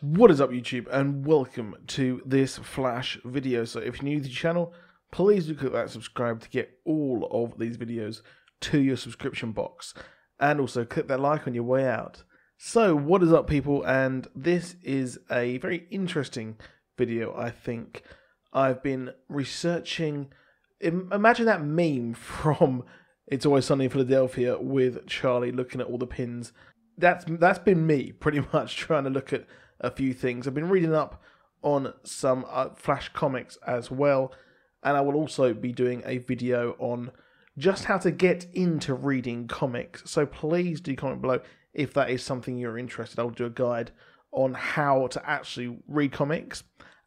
What is up, YouTube, and welcome to this Flash video. So if you're new to the channel, please do click that subscribe to get all of these videos to your subscription box, and also click that like on your way out. So what is up, people, and this is a very interesting video. I think I've been researching, imagine that meme from It's Always Sunny in Philadelphia with Charlie looking at all the pins. That's been me pretty much trying to look at a few things. I've been reading up on some Flash comics as well, and I will also be doing a video on just how to get into reading comics. So please do comment below if that is something you're interested. I'll do a guide on how to actually read comics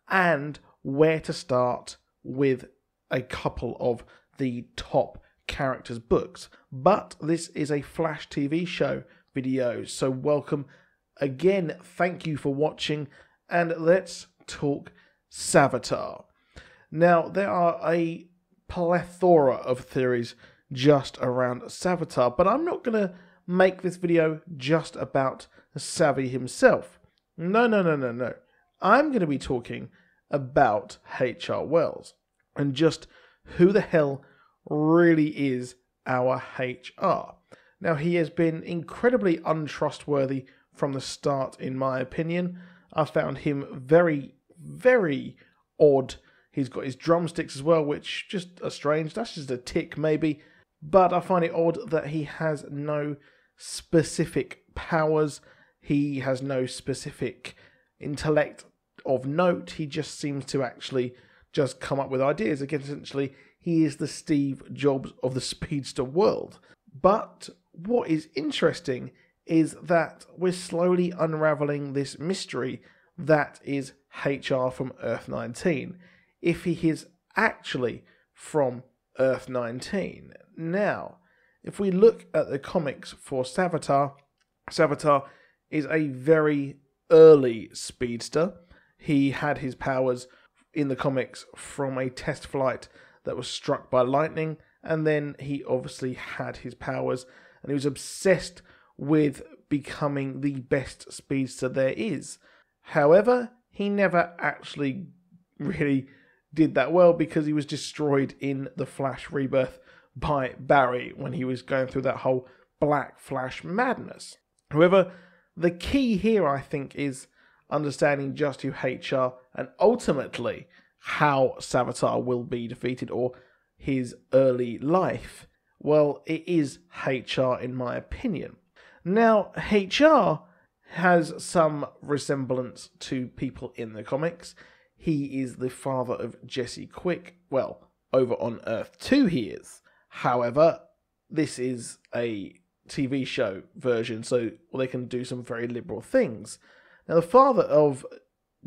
and where to start with a couple of the top characters' books. But this is a Flash TV show video, so welcome again, thank you for watching, and let's talk Savitar. Now, there are a plethora of theories just around Savitar, but I'm not going to make this video just about Savi himself. No. I'm going to be talking about H.R. Wells, and just who the hell really is our HR. Now, he has been incredibly untrustworthy from the start, in my opinion. I found him very, very odd. He's got his drumsticks as well, which just are strange. That's just a tick, maybe. But I find it odd that he has no specific powers. He has no specific intellect of note. He just seems to actually just come up with ideas. Again, essentially, he is the Steve Jobs of the speedster world. But what is interesting is that we're slowly unraveling this mystery that is HR from Earth 19, if he is actually from Earth 19. Now, if we look at the comics for Savitar, Savitar is a very early speedster. He had his powers in the comics from a test flight that was struck by lightning, and then he obviously had his powers, and he was obsessed with becoming the best speedster there is. However, he never actually really did that well because he was destroyed in the Flash Rebirth by Barry when he was going through that whole Black Flash madness. However, the key here, I think, is understanding just who HR and ultimately how Savitar will be defeated, or his early life. Well, it is HR, in my opinion. Now, HR has some resemblance to people in the comics. He is the father of Jesse Quick. Well, over on Earth 2 he is. However, this is a TV show version, so they can do some very liberal things. Now, the father of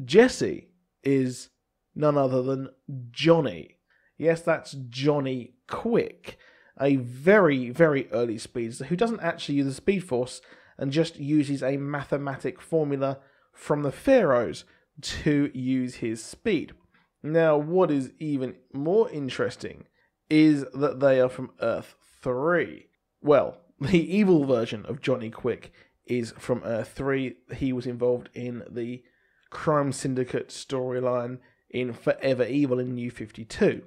Jesse is none other than Johnny. Yes, that's Johnny Quick, a very, very early speedster who doesn't actually use the Speed Force and just uses a mathematic formula from the Pharaohs to use his speed. Now, what is even more interesting is that they are from Earth 3. Well, the evil version of Johnny Quick is from Earth 3. He was involved in the Crime Syndicate storyline in Forever Evil in New 52.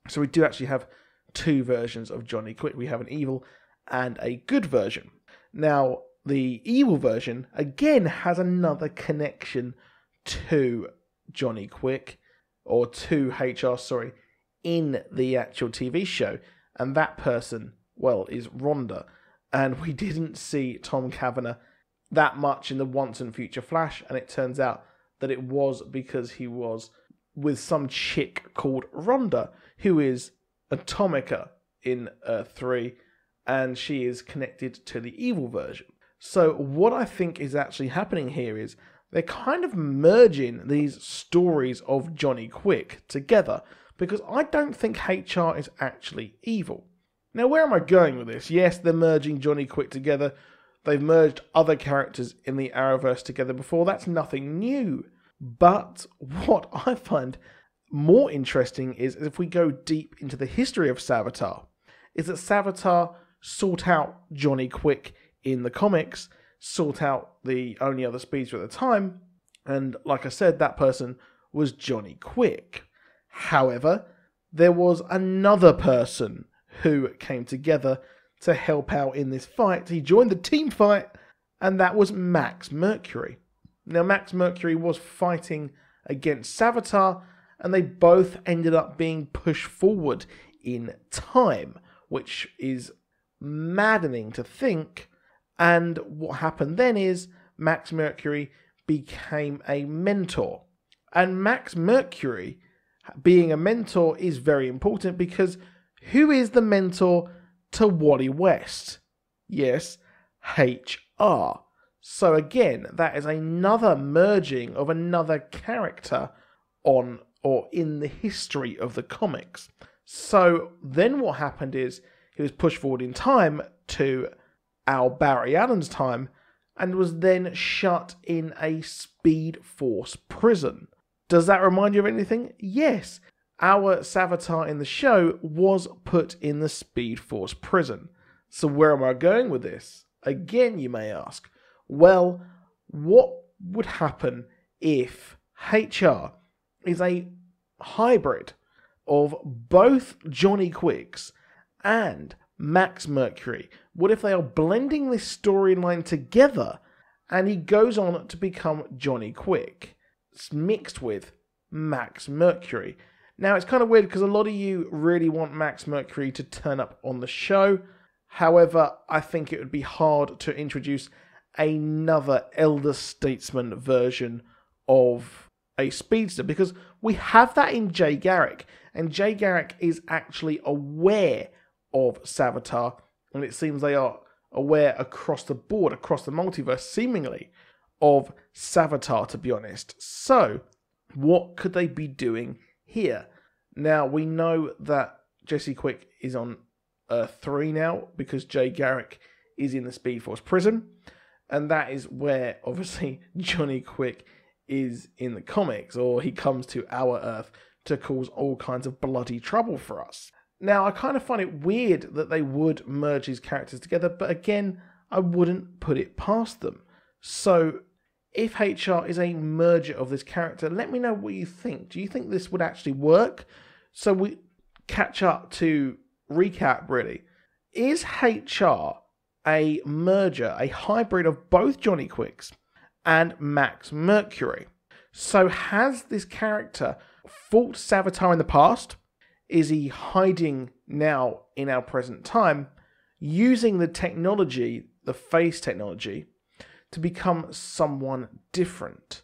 So we do actually have two versions of Johnny Quick. We have an evil and a good version. Now, the evil version, again, has another connection to Johnny Quick, or to HR, sorry, in the actual TV show. And that person, well, is Rhonda. And we didn't see Tom Cavanagh that much in the Once and Future Flash, and it turns out that it was because he was with some chick called Rhonda, who is Atomica in Earth 3, and she is connected to the evil version. So what I think is actually happening here is they're kind of merging these stories of Johnny Quick together, because I don't think HR is actually evil. Now, where am I going with this? Yes, they're merging Johnny Quick together. They've merged other characters in the Arrowverse together before. That's nothing new. But what I find more interesting is if we go deep into the history of Savitar, is that Savitar sought out Johnny Quick in the comics, sought out the only other speedster at the time, And like I said, that person was Johnny Quick. However, there was another person who came together to help out in this fight. He joined the team fight, and that was Max Mercury. Now, Max Mercury was fighting against Savitar, and they both ended up being pushed forward in time, which is maddening to think. And what happened then is Max Mercury became a mentor. And Max Mercury being a mentor is very important, because who is the mentor to Wally West? Yes, HR. So again, that is another merging of another character on or in the history of the comics. So then what happened is he was pushed forward in time to our Barry Allen's time and was then shut in a Speed Force prison. Does that remind you of anything? Yes. Our Savitar in the show was put in the Speed Force prison. So where am I going with this? Again, you may ask. Well, what would happen if HR is a hybrid of both Johnny Quicks and Max Mercury? What if they are blending this storyline together and he goes on to become Johnny Quick, mixed with Max Mercury? Now, it's kind of weird because a lot of you really want Max Mercury to turn up on the show. However, I think it would be hard to introduce another elder statesman version of a speedster, because we have that in Jay Garrick, and Jay Garrick is actually aware of Savitar, and it seems they are aware across the board, across the multiverse, seemingly, of Savitar, to be honest. So, what could they be doing here? Now, we know that Jesse Quick is on Earth 3 now, because Jay Garrick is in the Speed Force prison, and that is where, obviously, Johnny Quick is in the comics, or he comes to our Earth to cause all kinds of bloody trouble for us. Now, I kind of find it weird that they would merge these characters together, but again, I wouldn't put it past them. So, if HR is a merger of this character, let me know what you think. Do you think this would actually work? So we catch up to recap, really. Is HR a merger, a hybrid of both Johnny Quicks and Max Mercury? So has this character fought Savitar in the past? Is he hiding now in our present time, using the technology, the face technology, to become someone different?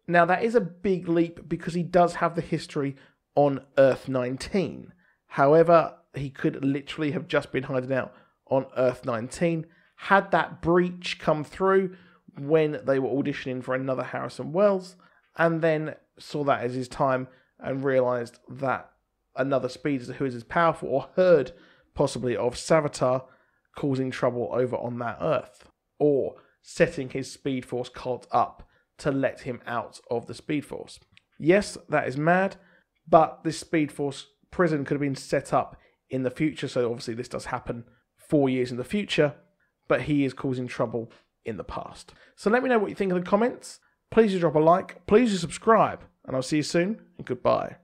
Now, that is a big leap because he does have the history on Earth 19. However, he could literally have just been hiding out on Earth 19. Had that breach come through when they were auditioning for another Harrison Wells, and then saw that as his time and realised that another speedster who is as powerful, or heard possibly of Savitar causing trouble over on that Earth, or setting his Speed Force cult up to let him out of the Speed Force. Yes, that is mad, but this Speed Force prison could have been set up in the future, so obviously this does happen 4 years in the future, but he is causing trouble in the past. So let me know what you think in the comments. Please do drop a like, please do subscribe, and I'll see you soon, and goodbye.